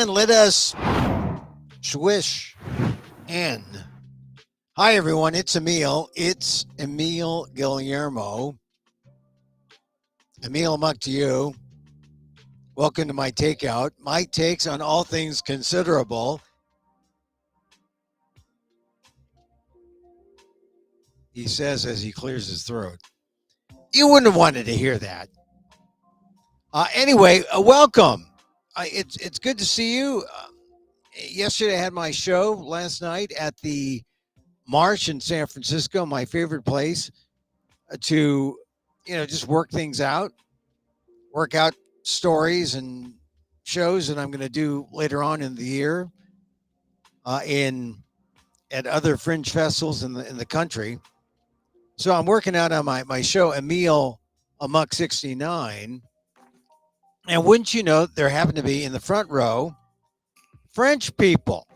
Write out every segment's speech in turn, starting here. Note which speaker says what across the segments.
Speaker 1: and let us swish in. Hi, everyone. It's Emil. It's Emil Guillermo. Emil Amok to you. Welcome to my Takeout. My takes on all things considerable. He says as he clears his throat. You wouldn't have wanted to hear that. Anyway, welcome. It's good to see you. Yesterday I had my show last night at the Marsh in San Francisco, my favorite place to, just work things out, work out stories and shows that I'm going to do later on in the year at other fringe festivals in the country. So I'm working out on my show, Emil Amok 69. And wouldn't you know, there happen to be in the front row French people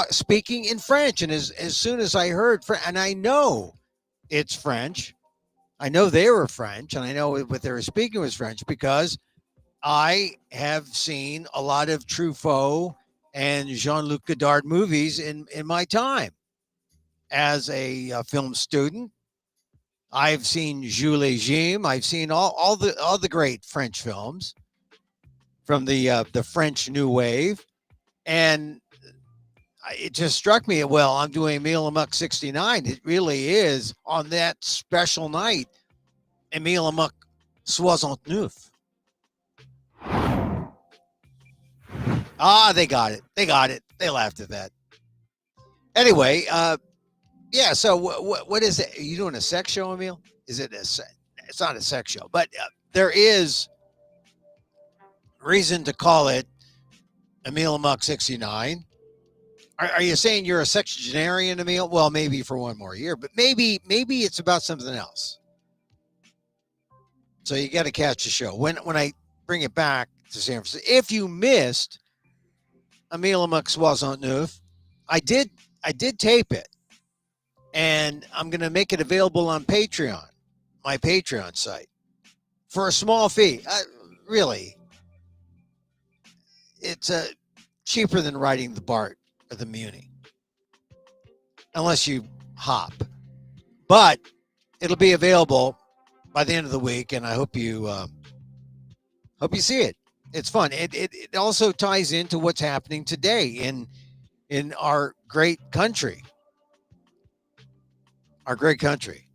Speaker 1: speaking in French. And as soon as I heard, and I know it's French, I know they were French, and I know what they were speaking was French because I have seen a lot of Truffaut and Jean-Luc Godard movies in my time as a film student. I've seen Jules Legime. I've seen all the great French films from the French New Wave, and it just struck me. Well, I'm doing Emil Amok 69. It really is on that special night, Emil Amok 69. They got it. They laughed at that. Anyway, yeah. So what is it? Are you doing a sex show, Emil? Is it it's not a sex show, but there is reason to call it Emil Amok 69. Are you saying you're a sexagenarian, Emil? Well, maybe for one more year, but maybe it's about something else. So you got to catch the show when I bring it back to San Francisco. If you missed Emil Amok 69, I did tape it, and I'm going to make it available on Patreon, my Patreon site, for a small fee. Really, it's cheaper than riding the BART or the Muni, unless you hop. But it'll be available by the end of the week, and I hope you see it. It's fun. It also ties into what's happening today in our great country. Our great country.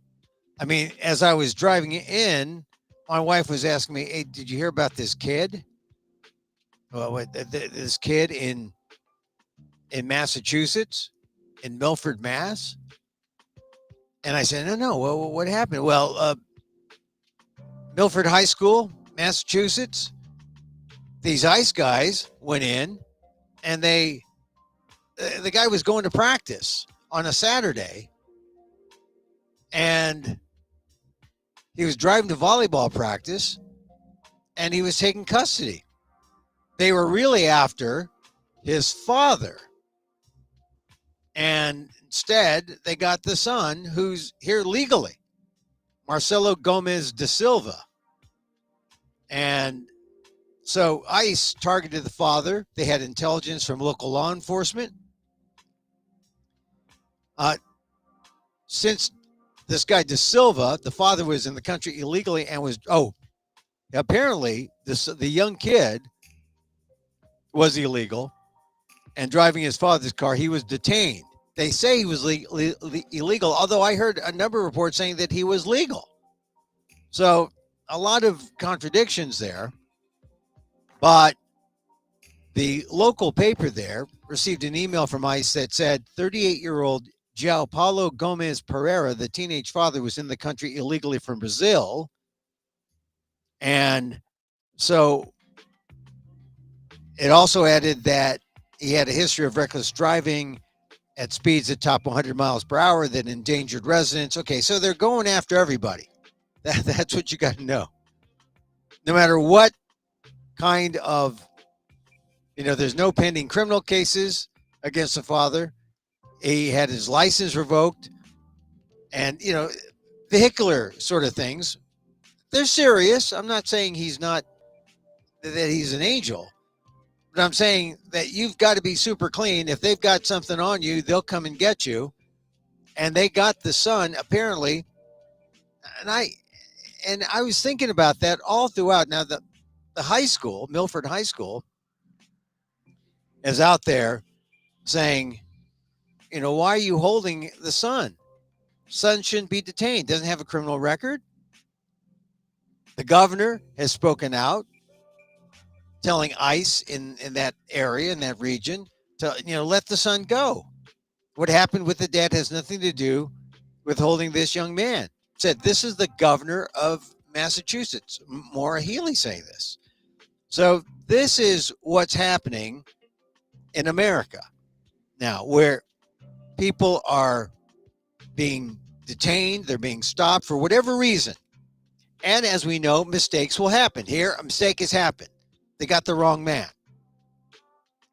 Speaker 1: I mean, as I was driving in, my wife was asking me, "Hey, did you hear about this kid? Well, this kid in Massachusetts, in Milford, Mass?" And I said, "No. Well, what happened?" Well, Milford High School, Massachusetts. These ICE guys went in, and the guy was going to practice on a Saturday, and he was driving to volleyball practice, and he was taking custody. They were really after his father, and instead they got the son, who's here legally, Marcelo Gomez da Silva. And so ICE targeted the father. They had intelligence from local law enforcement. Since this guy da Silva, the father, was in the country illegally and was, apparently the young kid was illegal and driving his father's car. He was detained. They say he was illegal, although I heard a number of reports saying that he was legal. So a lot of contradictions there. But the local paper there received an email from ICE that said 38-year-old João Paulo Gomes Pereira, the teenage father, was in the country illegally from Brazil. And so it also added that he had a history of reckless driving at speeds that top 100 miles per hour that endangered residents. Okay, so they're going after everybody. That's what you got to know. No matter what kind of, there's no pending criminal cases against the father. He had his license revoked, and, vehicular sort of things. They're serious. I'm not saying that he's an angel. But I'm saying that you've got to be super clean. If they've got something on you, they'll come and get you. And they got the son apparently. And I was thinking about that all throughout. Now the high school, Milford High School, is out there saying, why are you holding the son? Son shouldn't be detained. Doesn't have a criminal record. The governor has spoken out, telling ICE in that area, in that region, to let the son go. What happened with the dad has nothing to do with holding this young man. Said this is the governor of Massachusetts, Maura Healey, saying this. So this is what's happening in America now, where people are being detained, they're being stopped for whatever reason. And as we know, mistakes will happen. Here, a mistake has happened. They got the wrong man.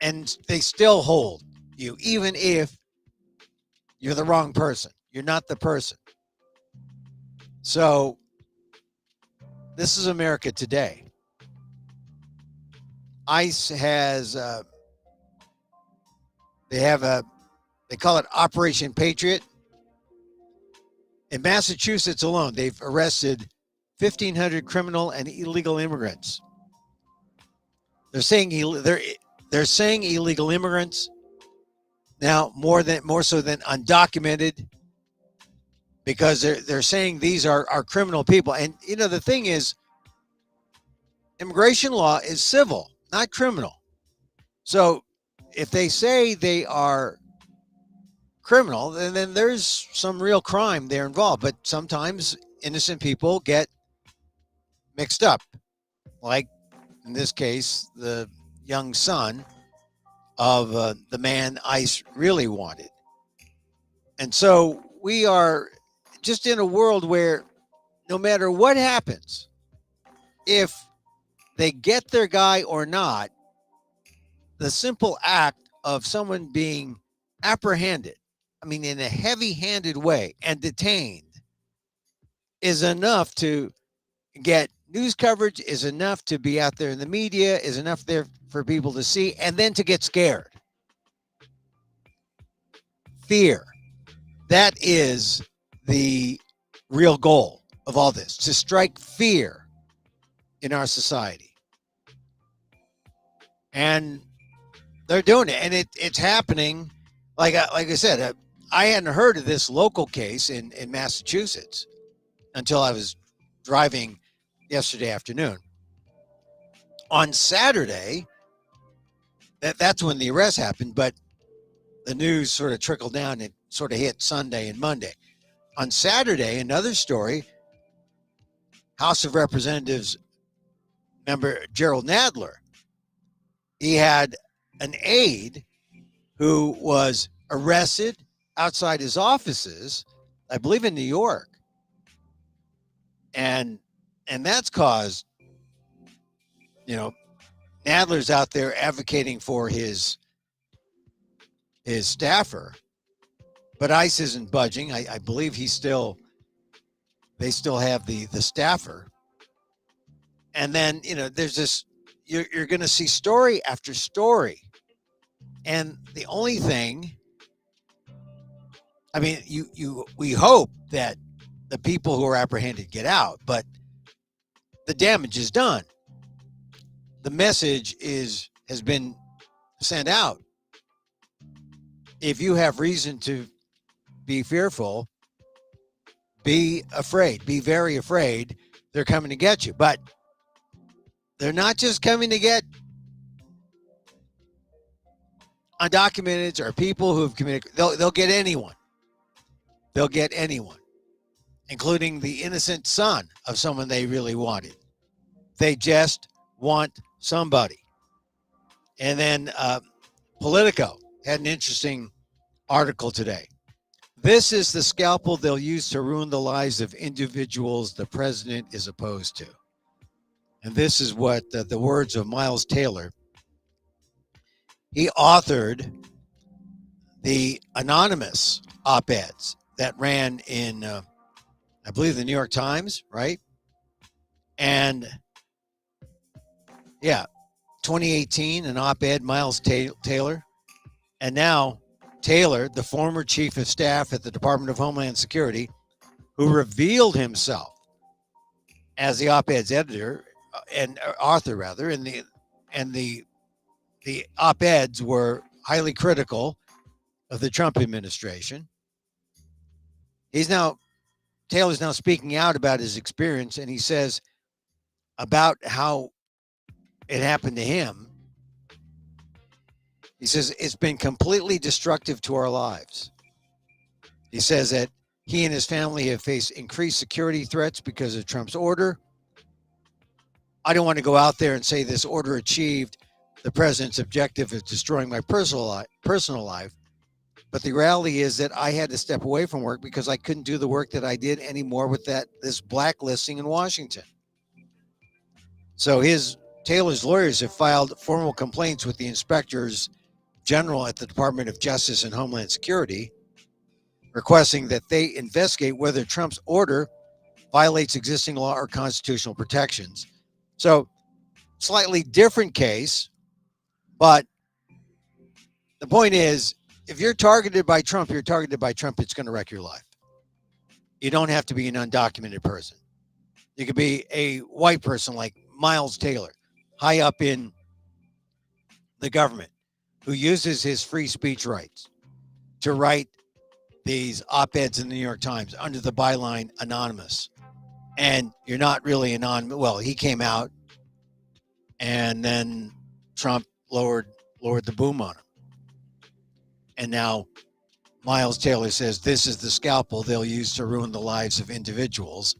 Speaker 1: And they still hold you, even if you're the wrong person. You're not the person. So this is America today. ICE has, they call it Operation Patriot. In Massachusetts alone, they've arrested 1,500 criminal and illegal immigrants. They're saying illegal immigrants now more so than undocumented, because they're saying these are criminal people. And the thing is, immigration law is civil, not criminal. So if they say they are criminal, then there's some real crime there involved. But sometimes innocent people get mixed up, like in this case, the young son of the man ICE really wanted. And so we are just in a world where no matter what happens, if they get their guy or not, the simple act of someone being apprehended, in a heavy-handed way, and detained is enough to get news coverage, is enough to be out there in the media, is enough there for people to see, and then to get scared. Fear. That is the real goal of all this, to strike fear in our society. And they're doing it, and it's happening. Like I said, I hadn't heard of this local case in Massachusetts until I was driving yesterday afternoon. On Saturday, that's when the arrest happened, but the news sort of trickled down and sort of hit Sunday and Monday. On Saturday, another story, House of Representatives member Gerald Nadler, he had an aide who was arrested outside his offices, I believe in New York. And that's caused, Nadler's out there advocating for his staffer, but ICE isn't budging. I believe they still have the staffer. And then, there's this, you're going to see story after story. And the only thing, we hope that the people who are apprehended get out, but the damage is done. The message has been sent out. If you have reason to be fearful, be afraid, be very afraid. They're coming to get you, but they're not just coming to get undocumented or people who have committed. They'll get anyone. They'll get anyone, including the innocent son of someone they really wanted. They just want somebody. And then Politico had an interesting article today. This is the scalpel they'll use to ruin the lives of individuals the president is opposed to. And this is what the words of Miles Taylor. He authored the anonymous op-eds that ran in, I believe, the New York Times, right? And yeah, 2018, an op-ed, Miles Taylor, and now Taylor, the former chief of staff at the Department of Homeland Security, who revealed himself as the op-ed's editor and author, rather, and the op-eds were highly critical of the Trump administration. Taylor's now speaking out about his experience, and he says about how it happened to him. He says it's been completely destructive to our lives. He says that he and his family have faced increased security threats because of Trump's order. I don't want to go out there and say this order achieved the president's objective of destroying my personal life, but the reality is that I had to step away from work because I couldn't do the work that I did anymore with this blacklisting in Washington. So Taylor's lawyers have filed formal complaints with the inspectors general at the Department of Justice and Homeland Security, requesting that they investigate whether Trump's order violates existing law or constitutional protections. So, slightly different case, but the point is, if you're targeted by Trump, it's going to wreck your life. You don't have to be an undocumented person. You could be a white person like Miles Taylor, high up in the government, who uses his free speech rights to write these op-eds in the New York Times under the byline anonymous. And you're not really anonymous. Well, he came out, and then Trump lowered the boom on him. And now Miles Taylor says this is the scalpel they'll use to ruin the lives of individuals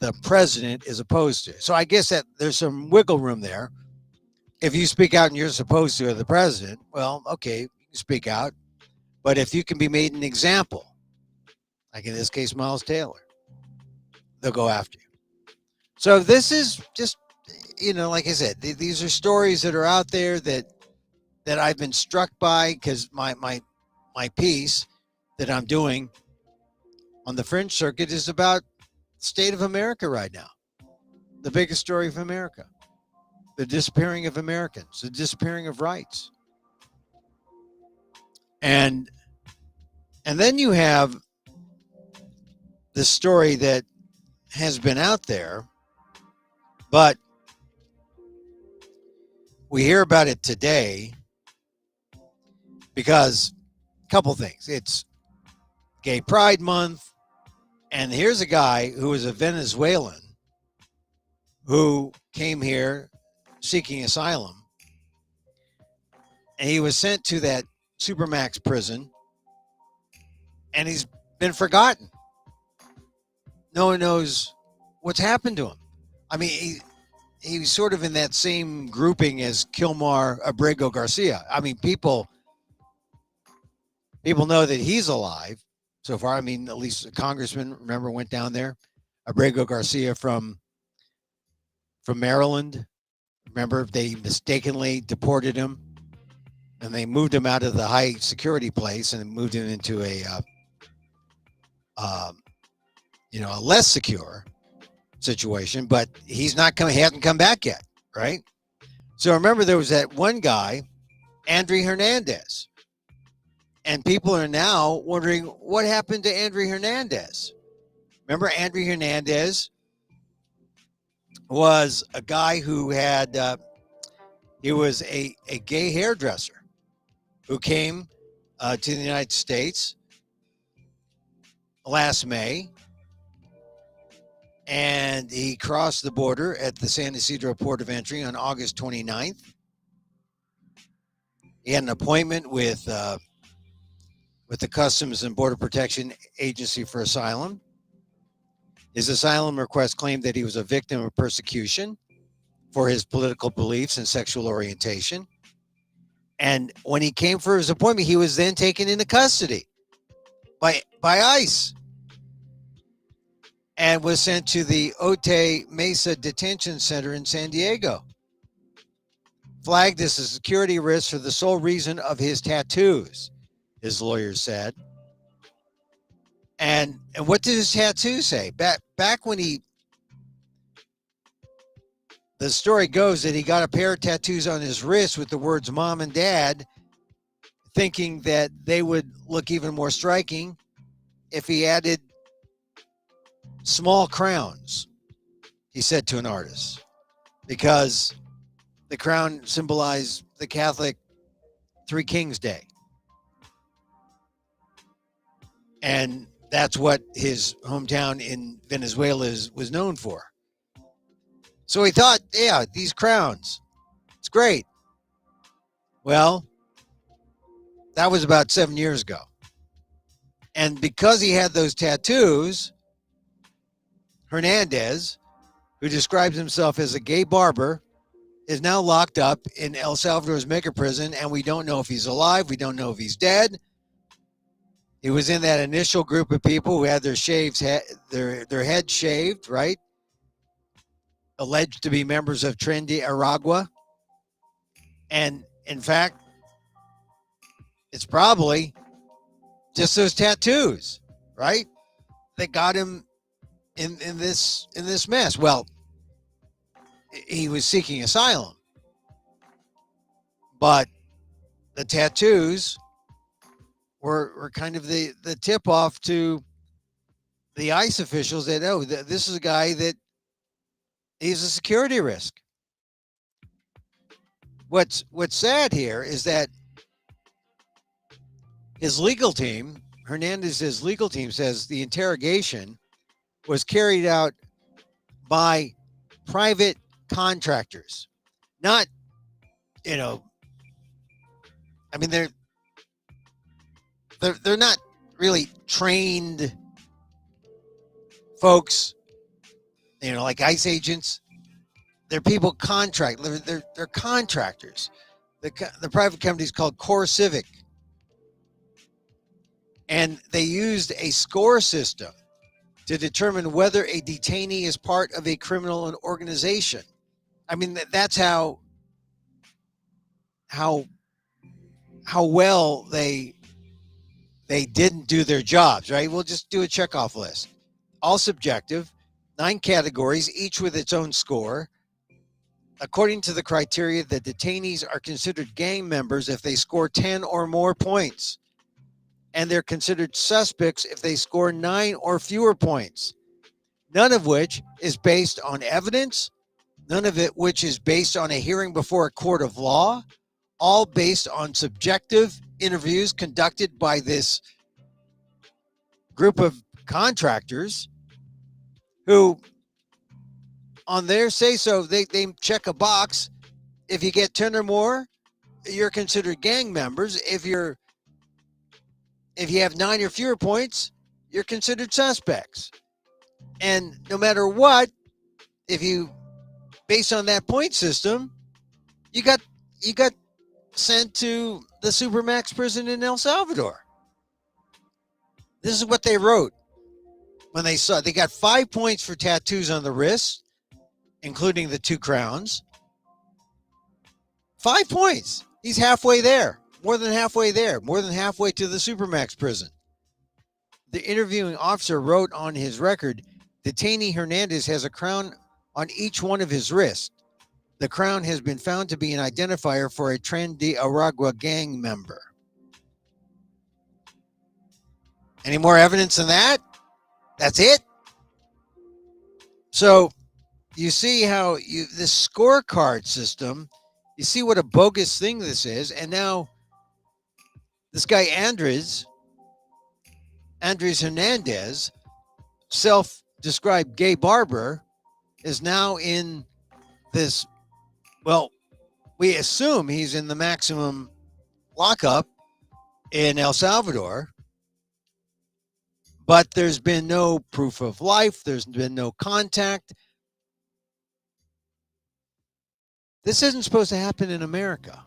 Speaker 1: the president is opposed to. So I guess that there's some wiggle room there. If you speak out and you're supposed to the president, well, okay, you can speak out. But if you can be made an example, like in this case, Miles Taylor, they'll go after you. So this is just, like I said, these are stories that are out there that I've been struck by because my piece that I'm doing on the Fringe Circuit is about the state of America right now. The biggest story of America. The disappearing of Americans, the disappearing of rights. And then you have the story that has been out there, but we hear about it today because a couple things. It's Gay Pride Month, and here's a guy who is a Venezuelan who came here seeking asylum, and he was sent to that Supermax prison, and he's been forgotten. No one knows what's happened to him. I mean, he's sort of in that same grouping as Kilmar Abrego Garcia. I mean, people know that he's alive so far. I mean, at least a congressman, remember, went down there. Abrego Garcia from Maryland. Remember, they mistakenly deported him, and they moved him out of the high security place and moved him into a less secure situation. But he hasn't come back yet, right? So remember, there was that one guy, Andre Hernandez, and people are now wondering what happened to Andre Hernandez. Remember, Andre Hernandez was a guy who had he was a gay hairdresser who came to the United States last May, and he crossed the border at the San Ysidro port of entry on August 29th. He had an appointment with the Customs and Border Protection Agency for asylum. His asylum request claimed that he was a victim of persecution for his political beliefs and sexual orientation. And when he came for his appointment, he was then taken into custody by ICE and was sent to the Otay Mesa Detention Center in San Diego, flagged as a security risk for the sole reason of his tattoos, his lawyers said. And what did his tattoo say? Back when the the story goes that he got a pair of tattoos on his wrist with the words "Mom" and "Dad," thinking that they would look even more striking if he added small crowns, he said to an artist, because the crown symbolized the Catholic Three Kings Day. And that's what his hometown in Venezuela was known for. So he thought, yeah, these crowns, it's great. Well, that was about 7 years ago. And because he had those tattoos, Hernandez, who describes himself as a gay barber, is now locked up in El Salvador's mega prison, and we don't know if he's alive. We don't know if he's dead. He was in that initial group of people who had their their heads shaved, right? Alleged to be members of Tren de Aragua. And in fact, it's probably just those tattoos, right? That got him in this mess. Well, he was seeking asylum, but the tattoos were kind of the tip off to the ICE officials that, oh, this is a guy that he's a security risk. What's sad here is that his legal team, Hernandez's legal team, says the interrogation was carried out by private contractors, not, I mean, they're not really trained folks, like ICE agents. They're people they're contractors. The private company is called Core Civic, and they used a score system to determine whether a detainee is part of a criminal organization. I mean, that's how well they didn't do their jobs, right? We'll just do a checkoff list. All subjective, 9 categories, each with its own score. According to the criteria, the detainees are considered gang members if they score 10 or more points, and they're considered suspects if they score 9 or fewer points, none of which is based on evidence, none of it which is based on a hearing before a court of law, all based on subjective interviews conducted by this group of contractors who, on their say-so, they check a box. If you get 10 or more, you're considered gang members. If you have 9 or fewer points, you're considered suspects. And no matter what, if you, based on that point system, you got sent to the Supermax prison in El Salvador. This is what they wrote when they got 5 points for tattoos on the wrist, including the 2 crowns. 5 points. He's halfway there, more than halfway there, more than halfway to the Supermax prison. The interviewing officer wrote on his record, detainee Hernandez has a crown on each one of his wrists. The crown has been found to be an identifier for a Tren de Aragua gang member. Any more evidence than that? That's it? So you see how this scorecard system, you see what a bogus thing this is. And now this guy Andres Hernandez, self-described gay barber, is now in this, well, we assume he's in the maximum lockup in El Salvador, but there's been no proof of life. There's been no contact. This isn't supposed to happen in America,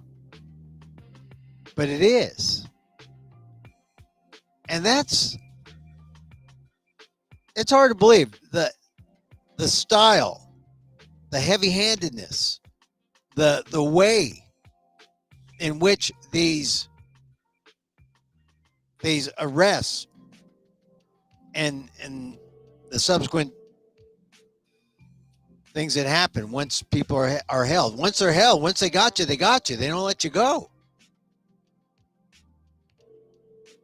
Speaker 1: but it is. And it's hard to believe the style, the heavy-handedness, the way in which these arrests and the subsequent things that happen once people are held. Once they're held, once they got you, they got you. They don't let you go.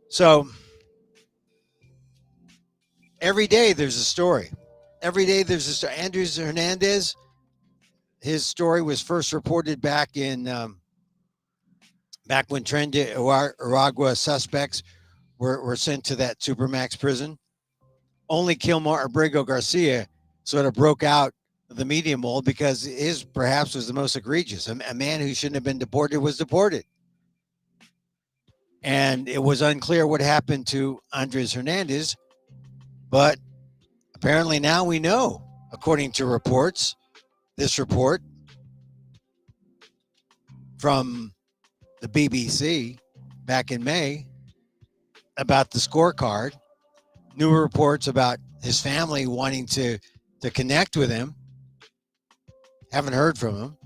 Speaker 1: So every day there's a story. Every day there's a story. Andres Hernandez, his story was first reported back when Tren de Aragua suspects were sent to that Supermax prison. Only Kilmar Abrego Garcia sort of broke out the media mold because his perhaps was the most egregious. A man who shouldn't have been deported was deported. And it was unclear what happened to Andres Hernandez, but apparently now we know, according to reports, this report from the BBC back in May about the scorecard, new reports about his family wanting to connect with him, haven't heard from him,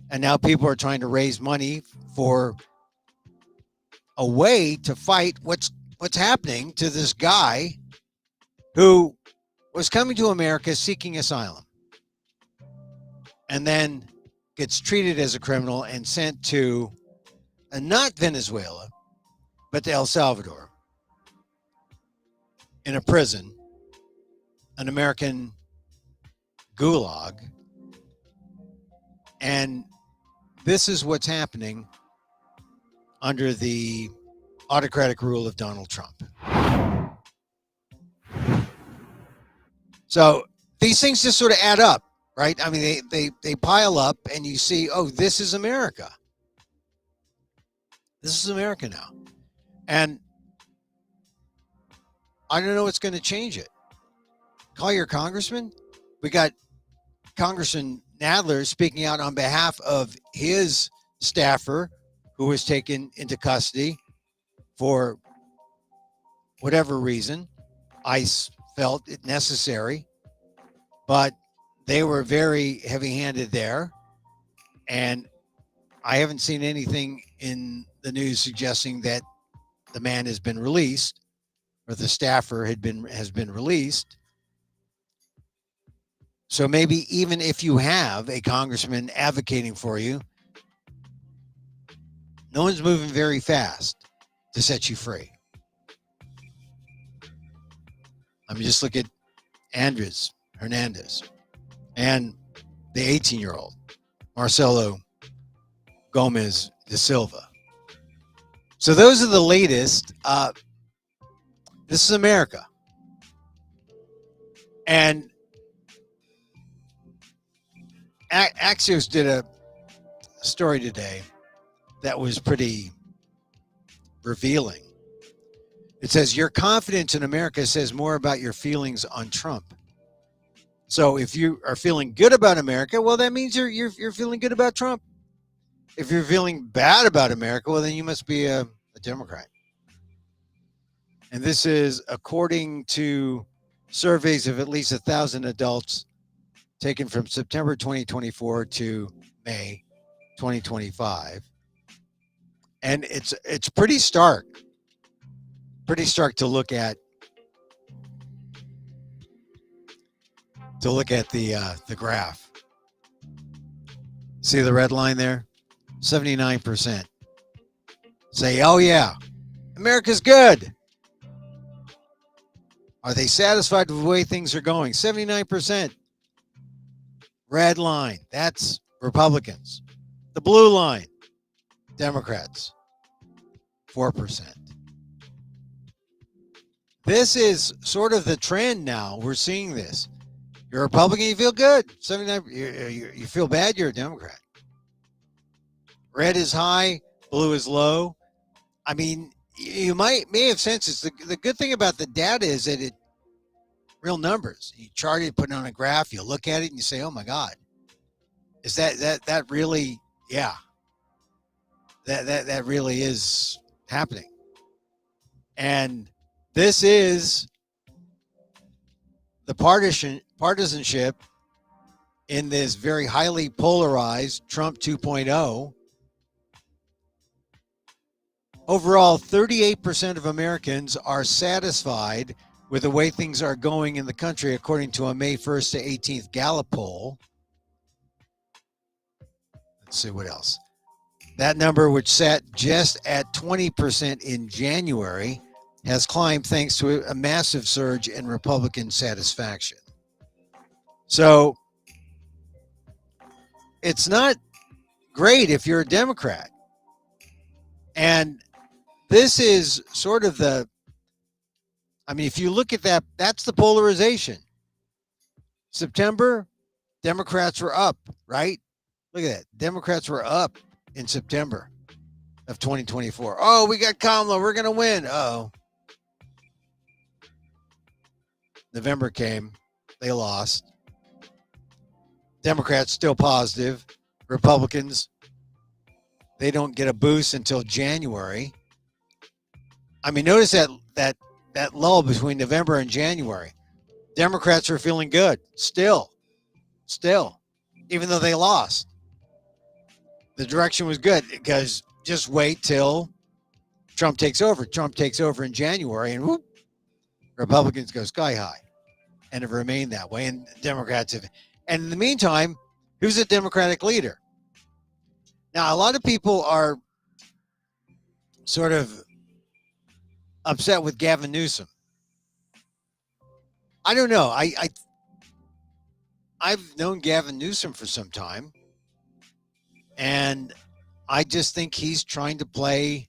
Speaker 1: and now people are trying to raise money for a way to fight what's happening to this guy who was coming to America seeking asylum and then gets treated as a criminal and sent to not Venezuela, but to El Salvador in a prison, an American gulag. And this is what's happening under the autocratic rule of Donald Trump. So these things just sort of add up, right? I mean, they pile up and you see, oh, this is America. This is America now. And I don't know what's going to change it. Call your congressman. We got Congressman Nadler speaking out on behalf of his staffer who was taken into custody for whatever reason. ICE felt it necessary, but they were very heavy-handed there. And I haven't seen anything in the news suggesting that the man has been released or the staffer has been released. So maybe even if you have a congressman advocating for you, no one's moving very fast to set you free. I mean, just look at Andres Hernandez and the 18-year-old Marcelo Gomez de Silva. So those are the latest. This is America. And Axios did a story today that was pretty revealing. It says, your confidence in America says more about your feelings on Trump. So if you are feeling good about America, well, that means you're feeling good about Trump. If you're feeling bad about America, well, then you must be a Democrat. And this is according to surveys of at least 1,000 adults taken from September 2024 to May 2025. And it's pretty stark to look at the graph. See the red line there? 79% say, oh yeah, America's good. Are they satisfied with the way things are going? 79%. Red line, that's Republicans. The blue line, Democrats, 4%. This is sort of the trend now. We're seeing this. You're a Republican, you feel good. 79. You feel bad, you're a Democrat. Red is high, blue is low. I mean, you may have sensed this. The good thing about the data is that it real numbers. You chart it, put it on a graph, you look at it, and you say, "Oh my God, is that really? Yeah, that really is happening." And this is the partisanship in this very highly polarized Trump 2.0. Overall, 38% of Americans are satisfied with the way things are going in the country, according to a May 1st to 18th Gallup poll. Let's see what else. That number, which sat just at 20% in January, has climbed thanks to a massive surge in Republican satisfaction. So it's not great if you're a Democrat. And this is sort of if you look at that, that's the polarization. September, Democrats were up, right? Look at that. Democrats were up in September of 2024. Oh, we got Kamala. We're going to win. Uh-oh. November came. They lost. Democrats still positive. Republicans, they don't get a boost until January. Notice that lull between November and January. Democrats are feeling good. Still, even though they lost. The direction was good because just wait till Trump takes over. Trump takes over in January and whoop, Republicans go sky high and have remained that way. And Democrats have. And in the meantime, who's a Democratic leader? Now, a lot of people are sort of upset with Gavin Newsom. I don't know. I've known Gavin Newsom for some time, and I just think he's trying to play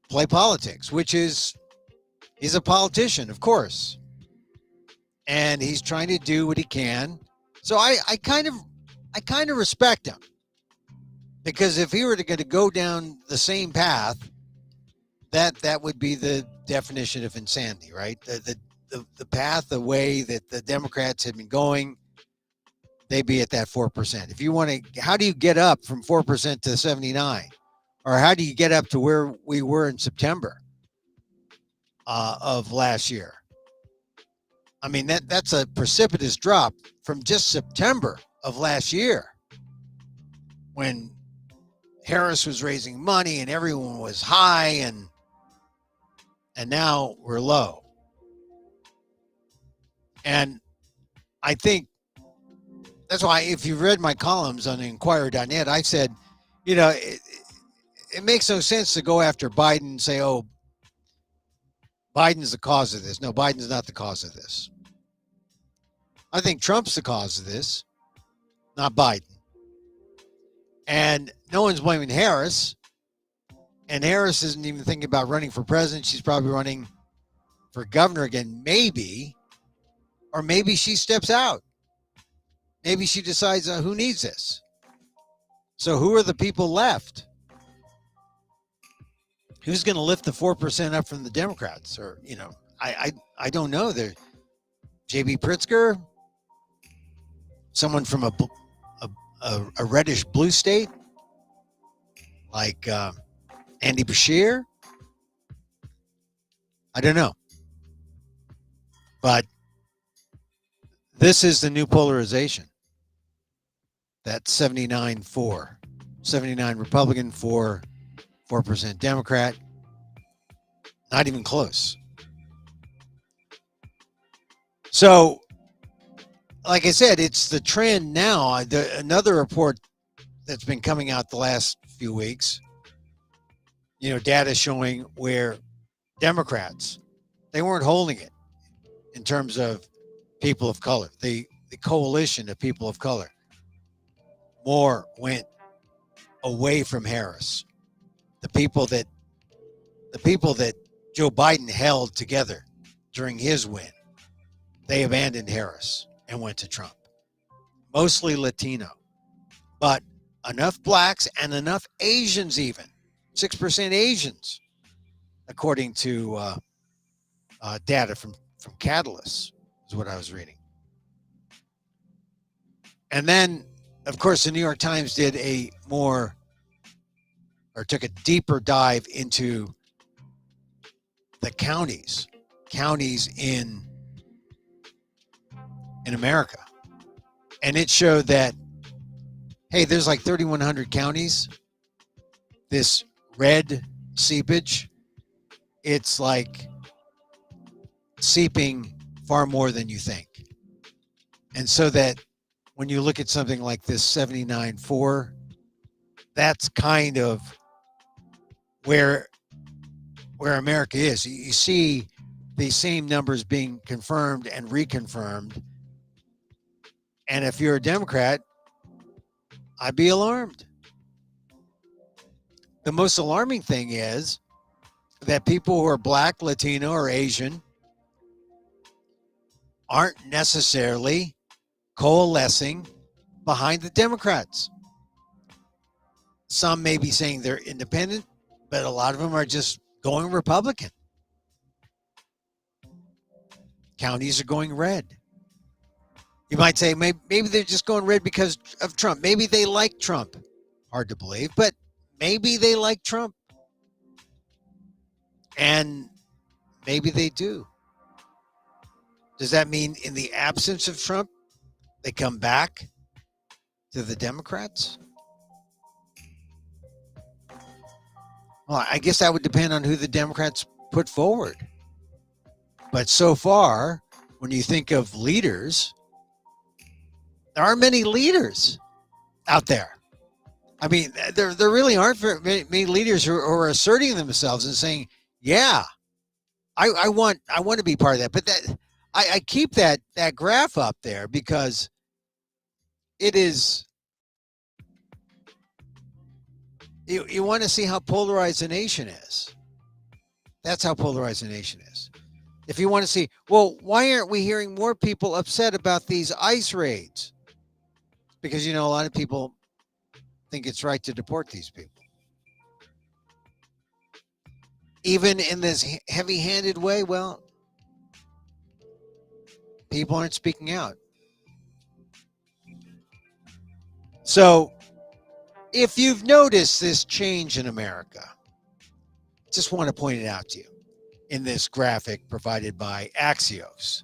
Speaker 1: politics, which is he's a politician, of course, and he's trying to do what he can. So I kind of respect him, because if he were to go down the same path, that would be the definition of insanity, right? The path, the way that the Democrats had been going, they'd be at that 4%. If you want to, how do you get up from 4% to 79? Or how do you get up to where we were in September of last year? That's a precipitous drop from just September of last year, when Harris was raising money and everyone was high, and now we're low. And I think that's why, if you've read my columns on Inquirer.net, I said, it makes no sense to go after Biden and say, oh, Biden's the cause of this. No, Biden's not the cause of this. I think Trump's the cause of this, not Biden. And no one's blaming Harris. And Harris isn't even thinking about running for president. She's probably running for governor again, maybe. Or maybe she steps out. Maybe she decides, who needs this? So who are the people left? Who's going to lift the 4% up from the Democrats? Or, I don't know. There, J.B. Pritzker, someone from a reddish blue state, like Andy Bashir. I don't know. But this is the new polarization. That's 79-4. 79 Republican, 4% Democrat. Not even close. So, like I said, it's the trend now. Another report that's been coming out the last few weeks, data showing where Democrats, they weren't holding it in terms of people of color. The coalition of people of color, more went away from Harris. The people that Joe Biden held together during his win, they abandoned Harris and went to Trump. Mostly Latino, but enough blacks and enough Asians, even 6% Asians, according to data from Catalyst, is what I was reading. And then, of course, the New York Times did took a deeper dive into the counties in America. And it showed that, hey, there's like 3,100 counties. This red seepage, it's like seeping far more than you think. And so that when you look at something like this 79.4, that's kind of where America is. You see these same numbers being confirmed and reconfirmed. And if you're a Democrat, I'd be alarmed. The most alarming thing is that people who are Black, Latino, or Asian aren't necessarily coalescing behind the Democrats. Some may be saying they're independent, but a lot of them are just going Republican. Counties are going red. You might say maybe they're just going red because of Trump. Maybe they like Trump. Hard to believe, but maybe they like Trump. And maybe they do. Does that mean in the absence of Trump, they come back to the Democrats? Well, I guess that would depend on who the Democrats put forward. But so far, when you think of leaders, there aren't many leaders out there. I mean, there really aren't many leaders who are asserting themselves and saying, yeah, I want to be part of that. But that I keep that graph up there because it is, you want to see how polarized the nation is. That's how polarized the nation is. If you want to see, well, why aren't we hearing more people upset about these ICE raids? Because, a lot of people think it's right to deport these people. Even in this heavy-handed way, well, people aren't speaking out. So, if you've noticed this change in America, just want to point it out to you in this graphic provided by Axios.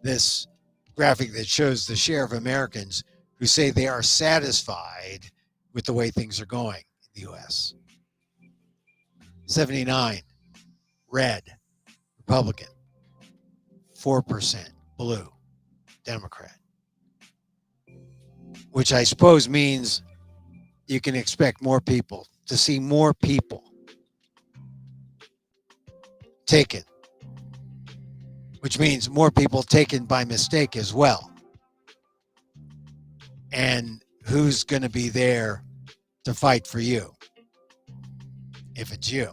Speaker 1: This graphic that shows the share of Americans who say they are satisfied with the way things are going in the U.S. 79, red, Republican. 4%, blue, Democrat. Which I suppose means you can expect more people, to see more people taken. Which means more people taken by mistake as well. And who's going to be there to fight for you if it's you?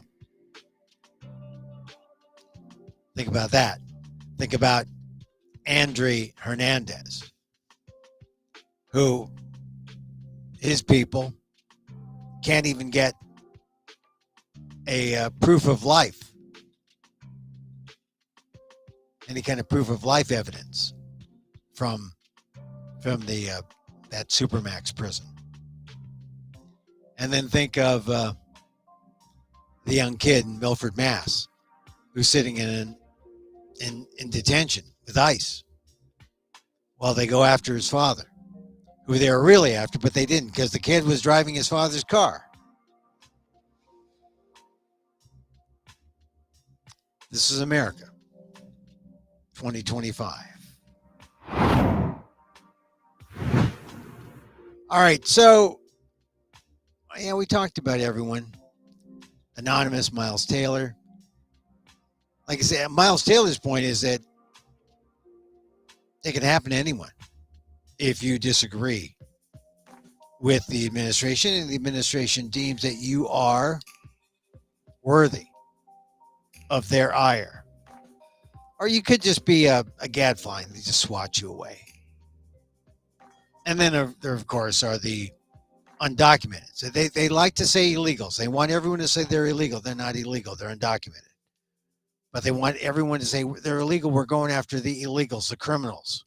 Speaker 1: Think about that. Think about Andre Hernandez, who his people can't even get a proof of life, any kind of proof of life evidence from the that Supermax prison. And then think of the young kid in Milford, Mass, who's sitting in detention with ICE while they go after his father, who they were really after, but they didn't because the kid was driving his father's car. This is America, 2025. All right, so yeah, we talked about everyone. Anonymous, Miles Taylor. Like I said, Miles Taylor's point is that it can happen to anyone if you disagree with the administration and the administration deems that you are worthy of their ire. Or you could just be a gadfly and they just swat you away. And then there, of course, are the undocumented. So they like to say illegals. They want everyone to say they're illegal. They're not illegal. They're undocumented. But they want everyone to say they're illegal. We're going after the illegals, the criminals.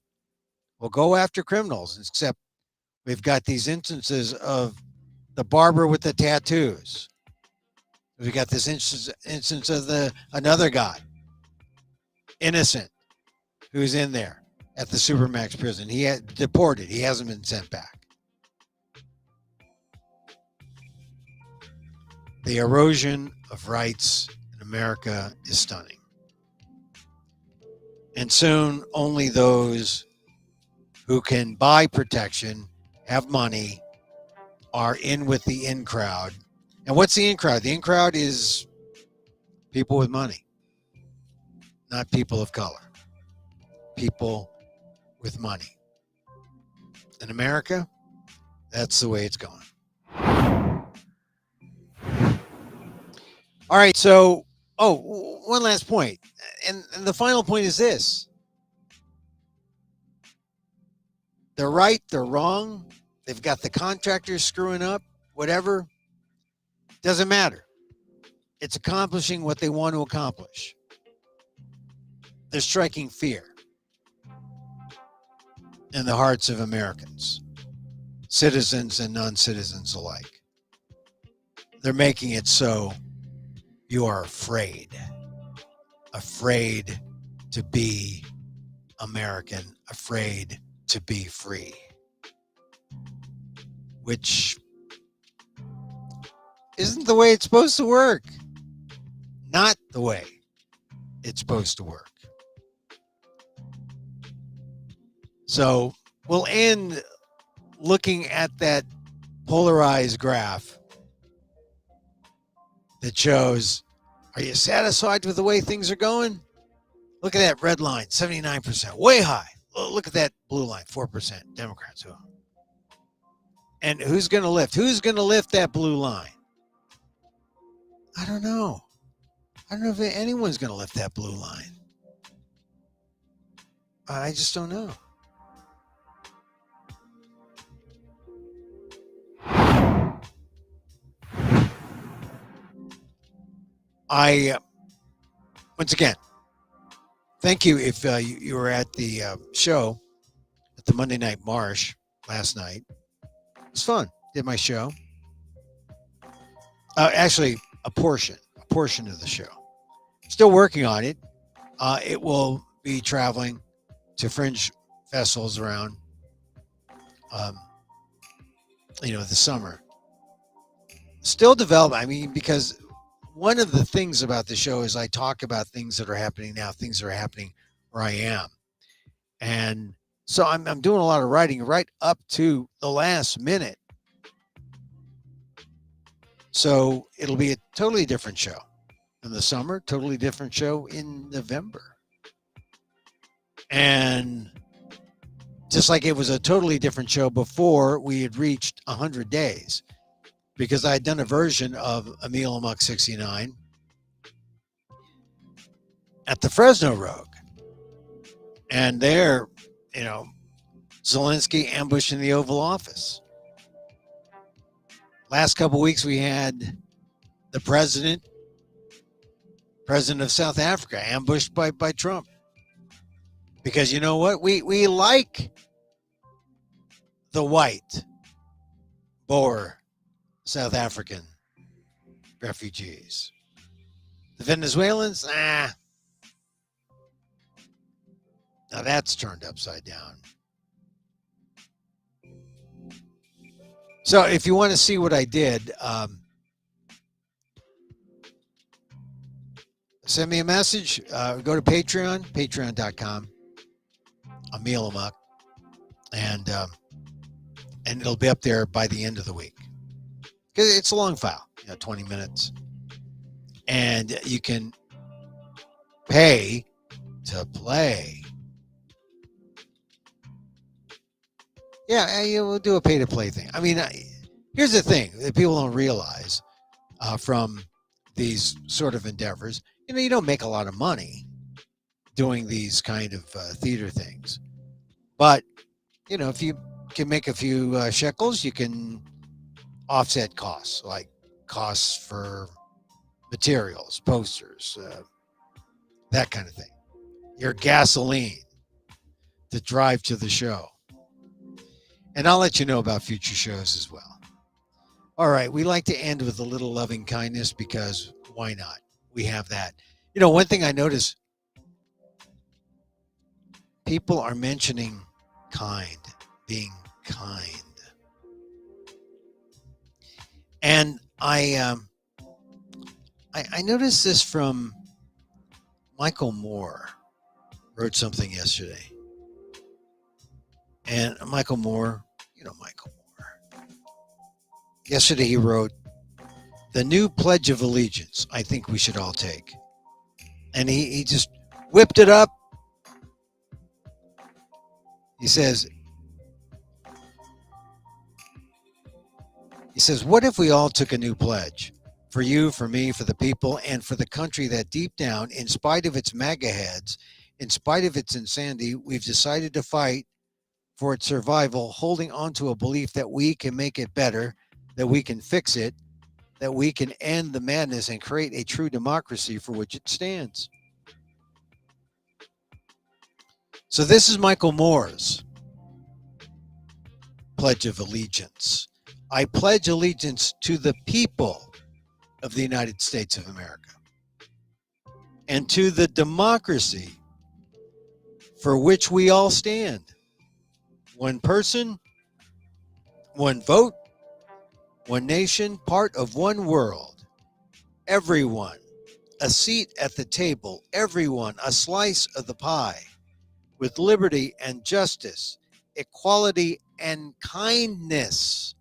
Speaker 1: We'll go after criminals, except we've got these instances of the barber with the tattoos. We got this instance of another guy, innocent, who's in there at the Supermax prison. He had deported. He hasn't been sent back. The erosion of rights in America is stunning. And soon only those who can buy protection, have money, are in with the in crowd. And what's the in crowd? The in crowd is people with money, not people of color. People with money. In America, that's the way it's going. All right. So, one last point. And the final point is this: they're right, they're wrong, they've got the contractors screwing up, whatever. Doesn't matter. It's accomplishing what they want to accomplish. They're striking fear in the hearts of Americans, citizens and non citizens alike. They're making it so you are afraid to be American, afraid to be free, which isn't the way it's supposed to work. Not the way it's supposed to work. So we'll end looking at that polarized graph that shows, are you satisfied with the way things are going? Look at that red line, 79%, way high. Look at that blue line, 4%, Democrats. And who's going to lift? Who's going to lift that blue line? I don't know. I don't know if anyone's going to lift that blue line. I just don't know. Once again, thank you if you were at the show at the Monday Night Marsh last night. It was fun. Did my show. Actually, a portion of the show. Still working on it. It will be traveling to fringe festivals around, the summer. Still developing. I mean, because one of the things about the show is I talk about things that are happening now, things that are happening where I am. And so I'm doing a lot of writing right up to the last minute. So it'll be a totally different show in the summer, totally different show in November. And just like it was a totally different show before we had reached 100 days, because I had done a version of Emil Amok 69 at the Fresno Rogue. And there, Zelensky ambushed in the Oval Office. Last couple of weeks, we had the president of South Africa, ambushed by Trump. Because you know what? We like the white Boer South African refugees. The Venezuelans, now that's turned upside down. So if you want to see what I did, send me a message. Go to Patreon, patreon.com, Emil Amok, and it'll be up there by the end of the week. Because it's a long file, 20 minutes. And you can pay to play. Yeah, we'll do a pay-to-play thing. I mean, here's the thing that people don't realize from these sort of endeavors. You don't make a lot of money doing these kind of theater things. But, if you can make a few shekels, you can offset costs, like costs for materials, posters, that kind of thing. Your gasoline to drive to the show. And I'll let you know about future shows as well. All right. We like to end with a little loving kindness because why not? We have that. One thing I notice, people are mentioning being kind. And I noticed this from Michael Moore. wrote something yesterday. And Michael Moore, you know Michael Moore. Yesterday he wrote, "The new Pledge of Allegiance, I think we should all take." And he just whipped it up. He says, what if we all took a new pledge? For you, for me, for the people, and for the country that deep down, in spite of its MAGA heads, in spite of its insanity, we've decided to fight for its survival, holding on to a belief that we can make it better, that we can fix it, that we can end the madness and create a true democracy for which it stands. So this is Michael Moore's Pledge of Allegiance. I pledge allegiance to the people of the United States of America and to the democracy for which we all stand. One person, one vote, one nation, part of one world. Everyone, a seat at the table. Everyone, a slice of the pie. With liberty and justice, equality and kindness,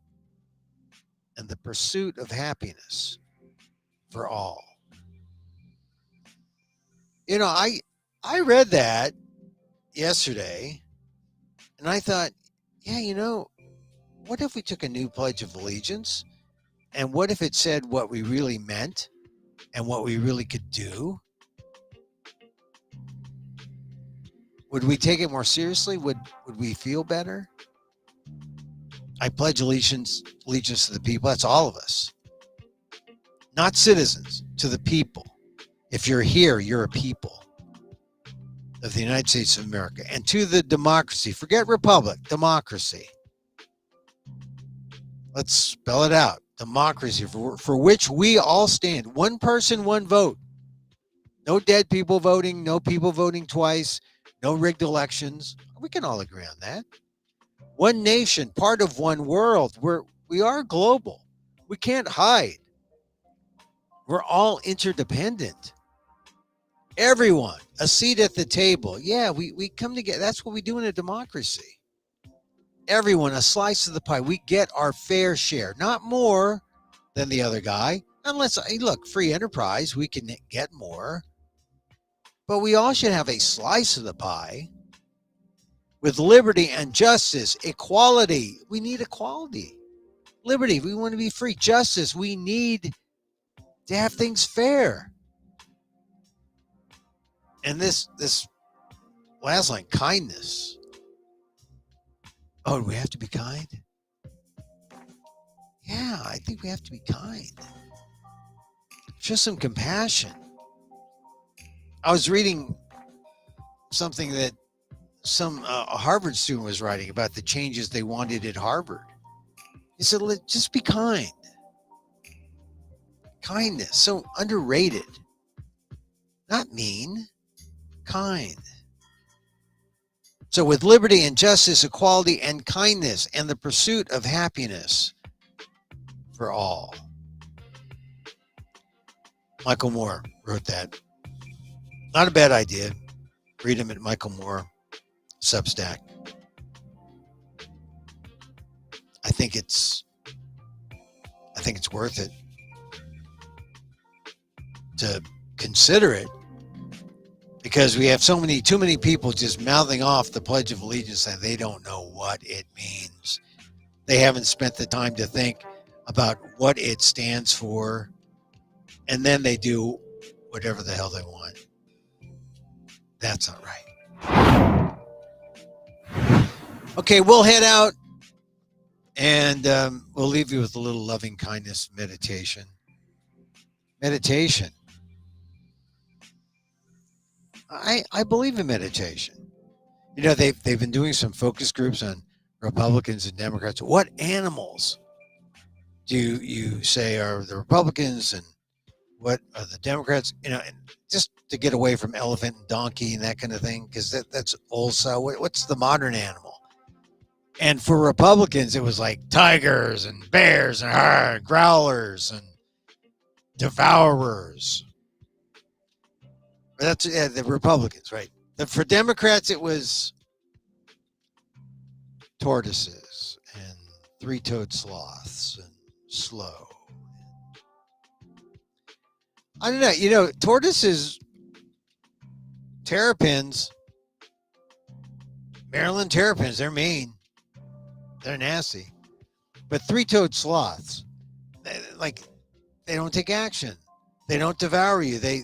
Speaker 1: and the pursuit of happiness for all. You know, I read that yesterday, and I thought, yeah, you know, what if we took a new Pledge of Allegiance? And what if it said what we really meant and what we really could do? Would we take it more seriously? Would we feel better? I pledge allegiance to the people. That's all of us. Not citizens, to the people. If you're here, you're a people of the United States of America. And to the democracy. Forget republic, democracy. Let's spell it out. Democracy for which we all stand. One person, one vote. No dead people voting, no people voting twice, no rigged elections. We can all agree on that. One nation, part of one world. We are global. We can't hide. We're all interdependent. Everyone, a seat at the table. Yeah, we come together. That's what we do in a democracy. Everyone, a slice of the pie. We get our fair share, not more than the other guy. Unless, look, free enterprise, we can get more. But we all should have a slice of the pie. With liberty and justice, equality. We need equality. Liberty, we want to be free. Justice, we need to have things fair. And this last line, kindness. Oh, do we have to be kind? Yeah, I think we have to be kind. Show some compassion. I was reading something that a Harvard student was writing about the changes they wanted at Harvard. He said, just be kind. Kindness, so underrated. Not mean, kind. So with liberty and justice, equality and kindness, and the pursuit of happiness for all. Michael Moore wrote that. Not a bad idea. Read him at Michael Moore Substack. I think it's worth it to consider it, because we have too many people just mouthing off the Pledge of Allegiance and they don't know what it means. They haven't spent the time to think about what it stands for, and then they do whatever the hell they want. That's not right. Okay, we'll head out, and we'll leave you with a little loving kindness meditation. Meditation. I believe in meditation. You know, they've been doing some focus groups on Republicans and Democrats. What animals do you say are the Republicans and what are the Democrats? You know, and just to get away from elephant and donkey and that kind of thing, because that's old style. What's the modern animal? And for Republicans, it was like tigers and bears and growlers and devourers. That's the Republicans, right? For Democrats, it was tortoises and three-toed sloths and slow. I don't know. You know, tortoises, terrapins, Maryland terrapins, they're mean. They're nasty. But three-toed sloths, they don't take action. They don't devour you. They're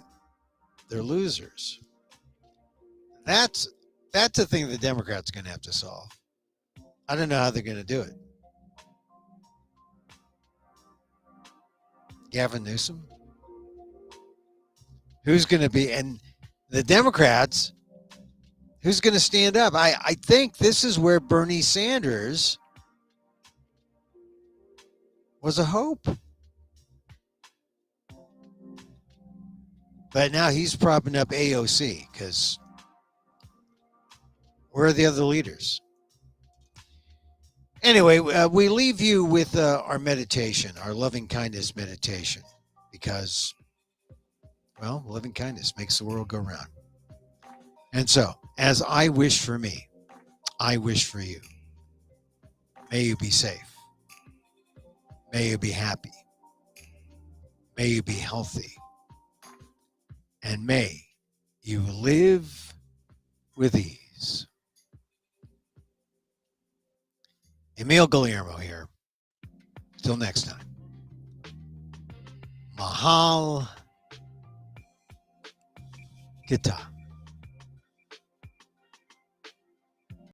Speaker 1: losers. That's the thing the Democrats are going to have to solve. I don't know how they're going to do it. Gavin Newsom? Who's going to be, and the Democrats, who's going to stand up? I think this is where Bernie Sanders was a hope. But now he's propping up AOC because where are the other leaders? Anyway, we leave you with our meditation, our loving kindness meditation, because, well, loving kindness makes the world go round. And so, as I wish for me, I wish for you. May you be safe. May you be happy. May you be healthy. And may you live with ease. Emil Guillermo here. Till next time. Mahal Gita.